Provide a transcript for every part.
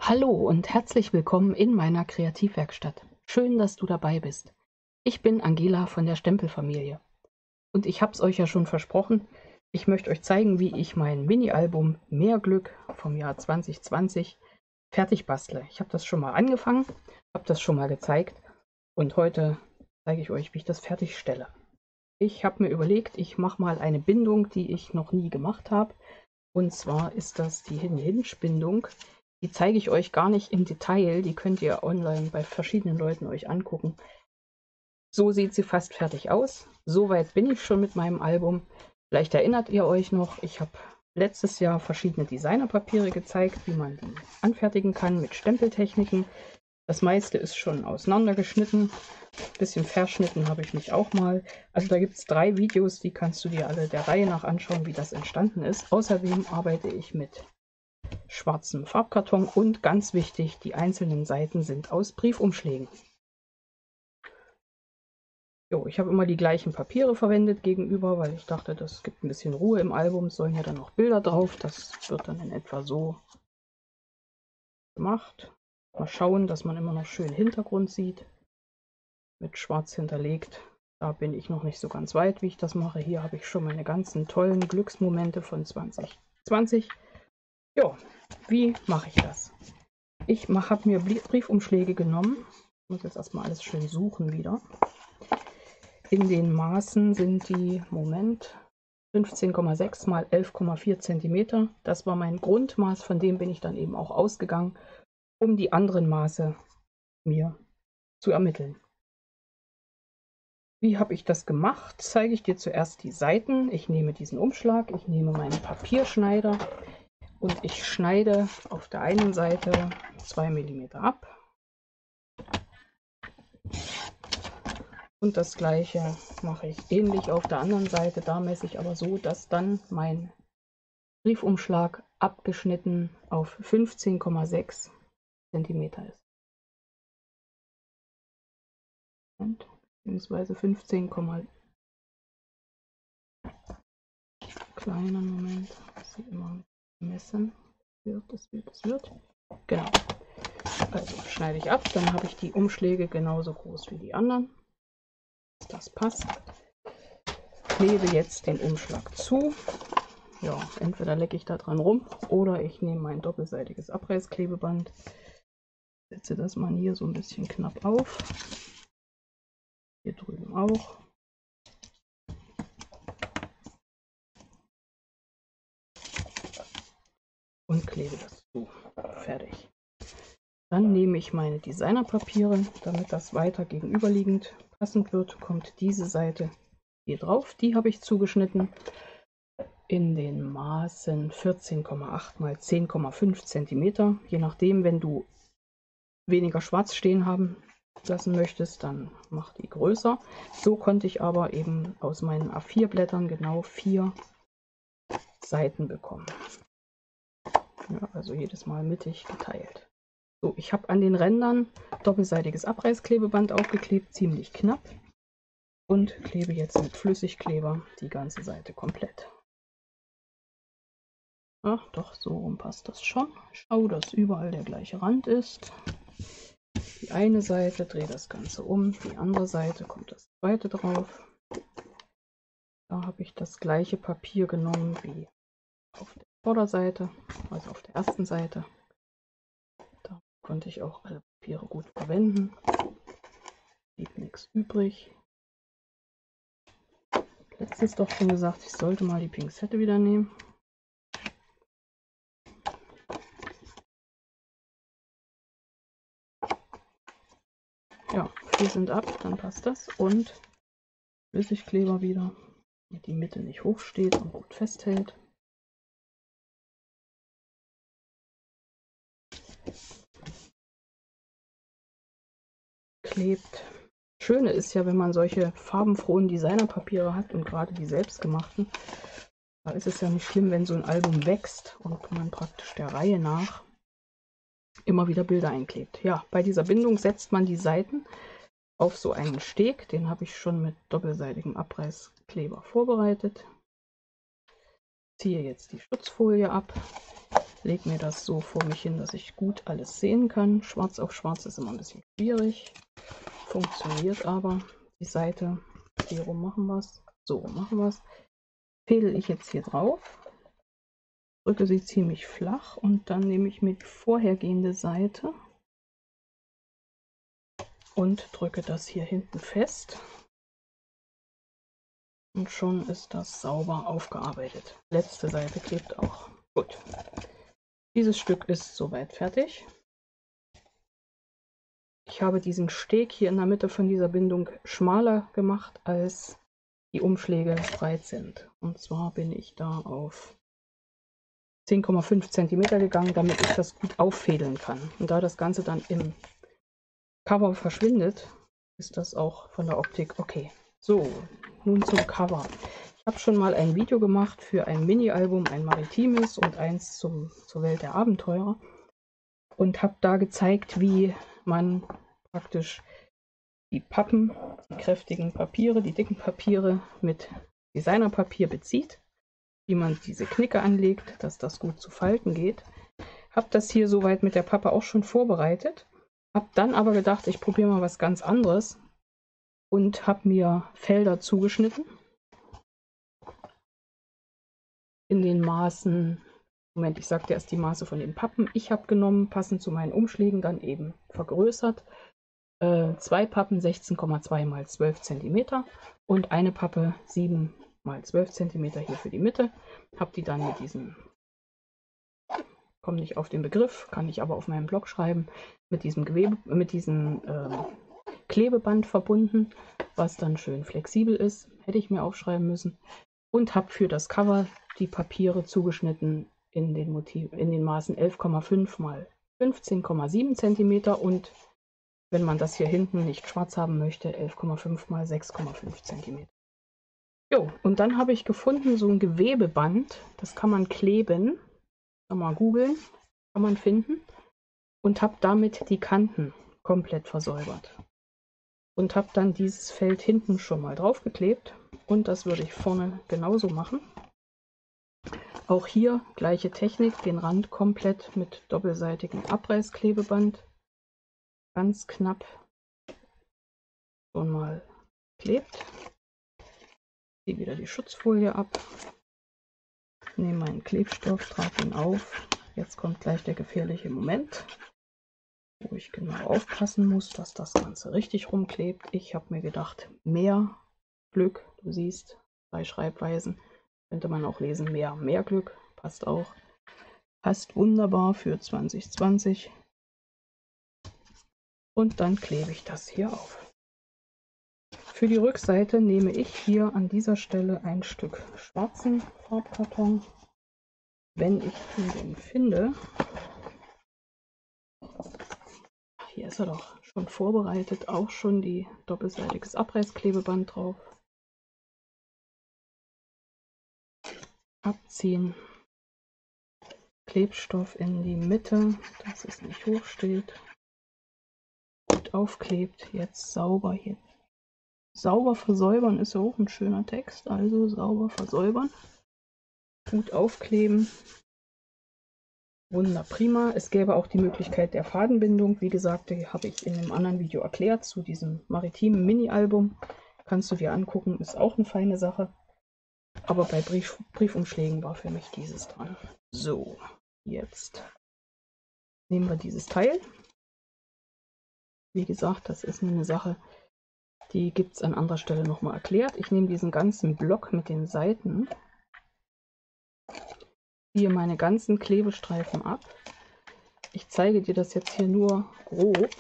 Hallo und herzlich willkommen in meiner Kreativwerkstatt. Schön, dass du dabei bist. Ich bin Angela von der Stempelfamilie und ich habe es euch ja schon versprochen, ich möchte euch zeigen, wie ich mein Mini-Album Mehr Glück vom Jahr 2020 fertig bastle. Ich habe das schon mal angefangen, habe das schon mal gezeigt und heute zeige ich euch, wie ich das fertigstelle. Ich habe mir überlegt, ich mache mal eine Bindung, die ich noch nie gemacht habe. Und zwar ist das die Hidden Hinge Bindung. Die zeige ich euch gar nicht im Detail, die könnt ihr online bei verschiedenen Leuten euch angucken. So sieht sie fast fertig aus. Soweit bin ich schon mit meinem Album. Vielleicht erinnert ihr euch noch, ich habe letztes Jahr verschiedene Designerpapiere gezeigt, wie man die anfertigen kann mit Stempeltechniken. Das meiste ist schon auseinandergeschnitten. Ein bisschen verschnitten habe ich mich auch mal. Also da gibt es 3 Videos, die kannst du dir alle der Reihe nach anschauen, wie das entstanden ist. Außerdem arbeite ich mit schwarzem Farbkarton und ganz wichtig, die einzelnen Seiten sind aus Briefumschlägen. Jo, ich habe immer die gleichen Papiere verwendet gegenüber, weil ich dachte, das gibt ein bisschen Ruhe im Album. Es sollen ja dann noch Bilder drauf. Das wird dann in etwa so gemacht. Mal schauen, dass man immer noch schön Hintergrund sieht. Mit schwarz hinterlegt. Da bin ich noch nicht so ganz weit, wie ich das mache. Hier habe ich schon meine ganzen tollen Glücksmomente von 2020. Ja, wie mache ich das? Ich habe mir Briefumschläge genommen. Ich muss jetzt erstmal alles schön suchen wieder. In den Maßen sind die, Moment, 15,6 mal 11,4 cm. Das war mein Grundmaß, von dem bin ich dann eben auch ausgegangen, um die anderen Maße mir zu ermitteln. Wie habe ich das gemacht? Zeige ich dir zuerst die Seiten. Ich nehme diesen Umschlag, ich nehme meinen Papierschneider und ich schneide auf der einen Seite 2 mm ab. Und das gleiche mache ich ähnlich auf der anderen Seite. Da messe ich aber so, dass dann mein Briefumschlag abgeschnitten auf 15,6 cm ist. Und beziehungsweise 15, kleiner Moment, das sieht immer messen. Es wird. Genau. Also schneide ich ab, dann habe ich die Umschläge genauso groß wie die anderen. Das passt. Klebe jetzt den Umschlag zu. Ja, entweder lecke ich da dran rum oder ich nehme mein doppelseitiges Abreißklebeband, setze das mal hier so ein bisschen knapp auf. Hier drüben auch. Und klebe das zu. Fertig. Dann nehme ich meine Designerpapiere, damit das weiter gegenüberliegend passend wird, kommt diese Seite hier drauf. Die habe ich zugeschnitten in den Maßen 14,8 mal 10,5 cm. Je nachdem, wenn du weniger schwarz stehen haben lassen möchtest, dann mach die größer. So konnte ich aber eben aus meinen A4 Blättern genau 4 Seiten bekommen. Ja, also jedes Mal mittig geteilt. So, ich habe an den Rändern doppelseitiges Abreißklebeband aufgeklebt, ziemlich knapp. Und klebe jetzt mit Flüssigkleber die ganze Seite komplett. Ach, doch, so rum passt das schon. Schau, dass überall der gleiche Rand ist. Die eine Seite, drehe das Ganze um, die andere Seite kommt das zweite drauf. Da habe ich das gleiche Papier genommen wie auf der Vorderseite, also auf der ersten Seite. Da konnte ich auch alle Papiere gut verwenden. Blieb nichts übrig. Letztens doch schon gesagt, ich sollte mal die Pinzette wieder nehmen. Ja, 4 sind ab, dann passt das. Und Flüssigkleber wieder, damit die Mitte nicht hoch steht und gut festhält. Klebt. Schöne ist ja, wenn man solche farbenfrohen Designerpapiere hat und gerade die selbstgemachten, da ist es ja nicht schlimm, wenn so ein Album wächst und man praktisch der Reihe nach immer wieder Bilder einklebt. Ja, bei dieser Bindung setzt man die Seiten auf so einen Steg, den habe ich schon mit doppelseitigem Abreißkleber vorbereitet. Ziehe jetzt die Schutzfolie ab, lege mir das so vor mich hin, dass ich gut alles sehen kann. Schwarz auf schwarz ist immer ein bisschen schwierig. Funktioniert aber. Die Seite, hier rum machen wir es. So machen wir es. Fädel ich jetzt hier drauf. Drücke sie ziemlich flach und dann nehme ich mir die vorhergehende Seite und drücke das hier hinten fest. Und schon ist das sauber aufgearbeitet. Letzte Seite klebt auch. Gut. Dieses Stück ist soweit fertig. Ich habe diesen Steg hier in der Mitte von dieser Bindung schmaler gemacht, als die Umschläge breit sind. Und zwar bin ich da auf 10,5 cm gegangen, damit ich das gut auffädeln kann. Und da das Ganze dann im Cover verschwindet, ist das auch von der Optik okay. So, nun zum Cover. Ich habe schon mal ein Video gemacht für ein Mini-Album, ein maritimes und eins zur Welt der Abenteurer. Und habe da gezeigt, wie man praktisch die Pappen, die kräftigen Papiere, die dicken Papiere mit Designerpapier bezieht, wie man diese Knicke anlegt, dass das gut zu falten geht. Habe das hier soweit mit der Pappe auch schon vorbereitet, habe dann aber gedacht, ich probiere mal was ganz anderes und habe mir Felder zugeschnitten in den Maßen. Moment, ich sagte erst die Maße von den Pappen. Ich habe genommen, passend zu meinen Umschlägen, dann eben vergrößert. 2 Pappen 16,2 x 12 cm und eine Pappe 7 x 12 cm hier für die Mitte. Habe die dann mit diesem, komme nicht auf den Begriff, kann ich aber auf meinem Blog schreiben, mit diesem Klebeband verbunden, was dann schön flexibel ist. Hätte ich mir aufschreiben müssen. Und habe für das Cover die Papiere zugeschnitten in den Maßen 11,5 x 15,7 cm und wenn man das hier hinten nicht schwarz haben möchte, 11,5 x 6,5 cm. Jo, und dann habe ich gefunden so ein Gewebeband, das kann man kleben, kann man googeln, kann man finden, und habe damit die Kanten komplett versäubert. Und habe dann dieses Feld hinten schon mal draufgeklebt und das würde ich vorne genauso machen. Auch hier gleiche Technik, den Rand komplett mit doppelseitigem Abreißklebeband ganz knapp schon mal klebt. Ziehe wieder die Schutzfolie ab, nehme meinen Klebstoff, trage ihn auf. Jetzt kommt gleich der gefährliche Moment, wo ich genau aufpassen muss, dass das Ganze richtig rumklebt. Ich habe mir gedacht, mehr Glück, du siehst, 2 Schreibweisen, könnte man auch lesen, mehr Glück, passt auch. Passt wunderbar für 2020. Und dann klebe ich das hier auf. Für die Rückseite nehme ich hier an dieser Stelle ein Stück schwarzen Farbkarton, wenn ich den finde. Hier ist er doch schon vorbereitet, auch schon die doppelseitiges Abreißklebeband drauf. Abziehen, Klebstoff in die Mitte, dass es nicht hoch steht. Gut aufklebt, jetzt sauber hier. Sauber versäubern ist ja auch ein schöner Text, also sauber versäubern. Gut aufkleben. Wunderprima. Es gäbe auch die Möglichkeit der Fadenbindung. Wie gesagt, die habe ich in einem anderen Video erklärt zu diesem maritimen Mini-Album. Kannst du dir angucken, ist auch eine feine Sache. Aber bei Briefumschlägen war für mich dieses dran. So, jetzt nehmen wir dieses Teil. Wie gesagt, das ist nur eine Sache, die gibt es an anderer Stelle nochmal erklärt. Ich nehme diesen ganzen Block mit den Seiten, ziehe meine ganzen Klebestreifen ab. Ich zeige dir das jetzt hier nur grob.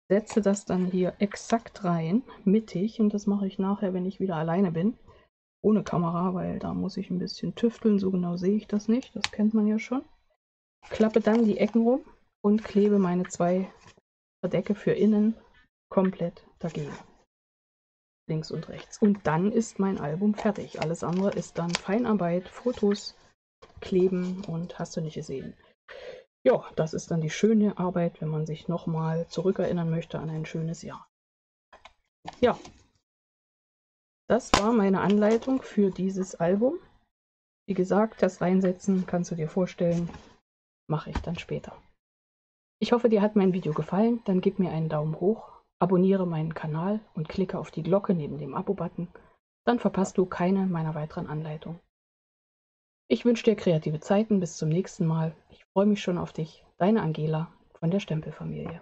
Setze das dann hier exakt rein, mittig, und das mache ich nachher, wenn ich wieder alleine bin. Ohne Kamera, weil da muss ich ein bisschen tüfteln, so genau sehe ich das nicht, das kennt man ja schon. Klappe dann die Ecken rum und klebe meine 2 Verdecke für innen komplett dagegen. Links und rechts. Und dann ist mein Album fertig. Alles andere ist dann Feinarbeit, Fotos, Kleben und hast du nicht gesehen. Ja, das ist dann die schöne Arbeit, wenn man sich nochmal zurückerinnern möchte an ein schönes Jahr. Ja, das war meine Anleitung für dieses Album. Wie gesagt, das Reinsetzen kannst du dir vorstellen, mache ich dann später. Ich hoffe, dir hat mein Video gefallen, dann gib mir einen Daumen hoch, abonniere meinen Kanal und klicke auf die Glocke neben dem Abo-Button, dann verpasst du keine meiner weiteren Anleitungen. Ich wünsche dir kreative Zeiten, bis zum nächsten Mal. Ich freue mich schon auf dich, deine Angela von der Stempelfamilie.